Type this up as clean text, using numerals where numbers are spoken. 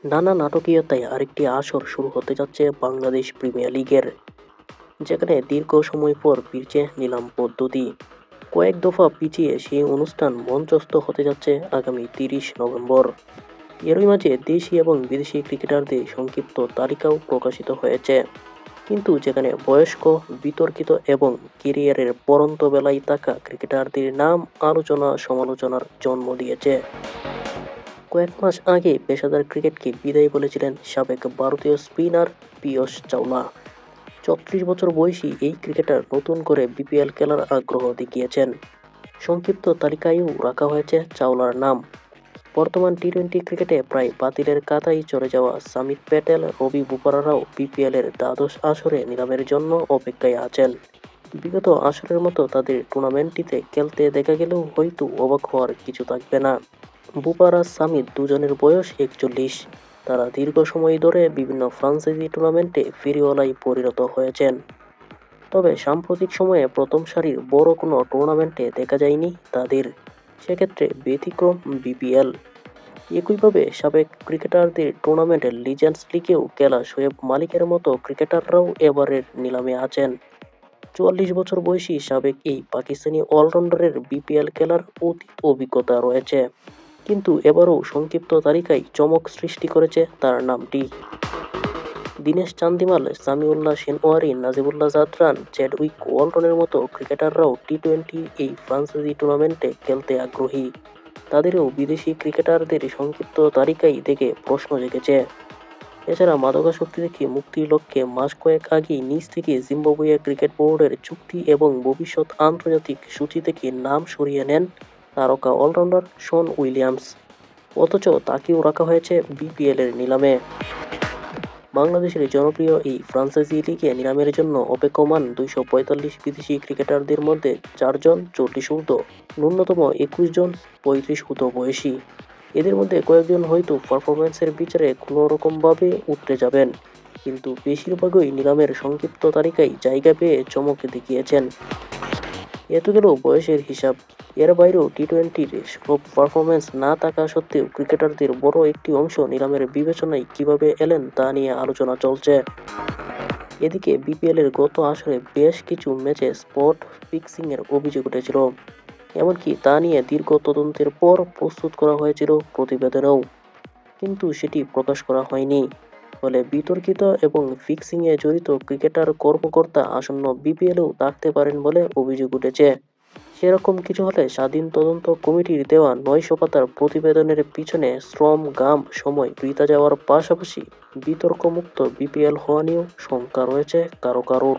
নানা নাটকীয়তায় আরেকটি আসর শুরু হতে যাচ্ছে বাংলাদেশ প্রিমিয়ার লিগের, যেখানে দীর্ঘ সময় পর ফিরছে নিলাম পদ্ধতি। কয়েক দফা পিছিয়ে সেই অনুষ্ঠান মঞ্চস্থ হতে যাচ্ছে আগামী 30 নভেম্বর। এরই মাঝে দেশি এবং বিদেশি ক্রিকেটারদের সংক্ষিপ্ত তালিকাও প্রকাশিত হয়েছে, কিন্তু যেখানে বয়স্ক, বিতর্কিত এবং কেরিয়ারের পরন্ত বেলায় থাকা ক্রিকেটারদের নাম আলোচনা সমালোচনার জন্ম দিয়েছে। কয়েক মাস আগে পেশাদার ক্রিকেটকে বিদায় বলেছিলেন সাবেক ভারতীয় স্পিনার পীয়ূষ চাওলা। 34 বছর বয়সী এই ক্রিকেটার নতুন করে বিপিএল খেলার আগ্রহ দেখিয়েছেন। সংক্ষিপ্ত তালিকায়ও রাখা হয়েছে চাওলার নাম। বর্তমান টি-20 ক্রিকেটে প্রায় বাতিলের কাতায় চলে যাওয়া সামিত প্যাটেল, রবি বুপারারাও বিপিএলের দ্বাদশ আসরে নিলামের জন্য অপেক্ষায় আছেন। বিগত আসরের মতো তাদের টুর্নামেন্টটিতে খেলতে দেখা গেলেও হয়তো অবাক হওয়ার কিছু থাকবে না। বুপারা, সামিত দুজনের বয়স 41। তারা দীর্ঘ সময় ধরে বিভিন্ন ফ্রাঞ্চাইজি টুর্নামেন্টে ফেরিওয়ালায় পরিণত হয়েছেন। তবে সাম্প্রতিক সময়ে প্রথম সারির বড় কোনো টুর্নামেন্টে দেখা যায়নি তাদের। সেক্ষেত্রে ব্যতিক্রম বিপিএল। একইভাবে সাবেক ক্রিকেটারদের টুর্নামেন্টের লিজেন্ডস লিগেও খেলা শোয়েব মালিকের মতো ক্রিকেটাররাও এবারের নিলামে আছেন। 44 বছর বয়সী সাবেক এই পাকিস্তানি অলরাউন্ডারের বিপিএল খেলার অতীত অভিজ্ঞতা রয়েছে, কিন্তু এবারও সংক্ষিপ্ত তালিকায় চমক সৃষ্টি করেছে তার নামটি। দীনেশ চান্দিমাল, সামিউল্লাহ শেনওয়ারি, নাজিবুল্লাহ জাদরান, চ্যাডউইক ওয়ালটনের মতো ক্রিকেটাররাও টি-20 এই ফ্রাঞ্চাইজি টুর্নামেন্টে খেলতে আগ্রহী। তাদেরও বিদেশি ক্রিকেটারদের সংক্ষিপ্ত তালিকায় দেখে প্রশ্ন জেগেছে। এছাড়া মাদকাসক্তি থেকে মুক্তির লক্ষ্যে মাস কয়েক আগেই নিজ থেকে জিম্বাবুয়ে ক্রিকেট বোর্ডের চুক্তি এবং ভবিষ্যৎ আন্তর্জাতিক সূচি থেকে নাম সরিয়ে নেন তারকা অলরাউন্ডার শন উইলিয়ামস। অথচ তাকেও রাখা হয়েছে বিপিএলের নিলামে। বাংলাদেশের জনপ্রিয় এই ফ্রাঞ্চাইজি লিগে নিলামের জন্য অপেক্ষমান 245 বিদেশি ক্রিকেটারদের মধ্যে 4 জন 40 ঊর্ধ্ব, ন্যূনতম 21 জন 35 ঊর্ধ্ব বয়সী। এদের মধ্যে কয়েকজন হয়তো পারফরম্যান্সের বিচারে কোনোরকমভাবে উতরে যাবেন, কিন্তু বেশিরভাগই নিলামের সংক্ষিপ্ত তালিকায় জায়গা পেয়ে চমক দেখিয়েছেন। এত গেল বয়সের হিসাব। এর বাইরেও টি-20-র সব পারফরম্যান্স না থাকা সত্ত্বেও ক্রিকেটারদের বড় একটি অংশ নিলামের বিবেচনায় কিভাবে এলেন তা নিয়ে আলোচনা চলছে। এদিকে বিপিএলের গত আসরে বেশ কিছু ম্যাচে স্পট ফিক্সিংয়ের অভিযোগ উঠেছিল। এমনকি তা নিয়ে দীর্ঘ তদন্তের পর প্রস্তুত করা হয়েছিল প্রতিবেদনও, কিন্তু সেটি প্রকাশ করা হয়নি। ফলে বিতর্কিত এবং ফিক্সিংয়ে জড়িত ক্রিকেটার কর্মকর্তা আসন্ন বিপিএলেও থাকতে পারেন বলে অভিযোগ উঠেছে। সেরকম কিছু হলে স্বাধীন তদন্ত কমিটির দেওয়া 900 পাতার প্রতিবেদনের পিছনে শ্রম, ঘাম, সময় বৃথা যাওয়ার পাশাপাশি বিতর্কমুক্ত বিপিএল হওয়া নিয়েও শঙ্কা রয়েছে কারো কারোর।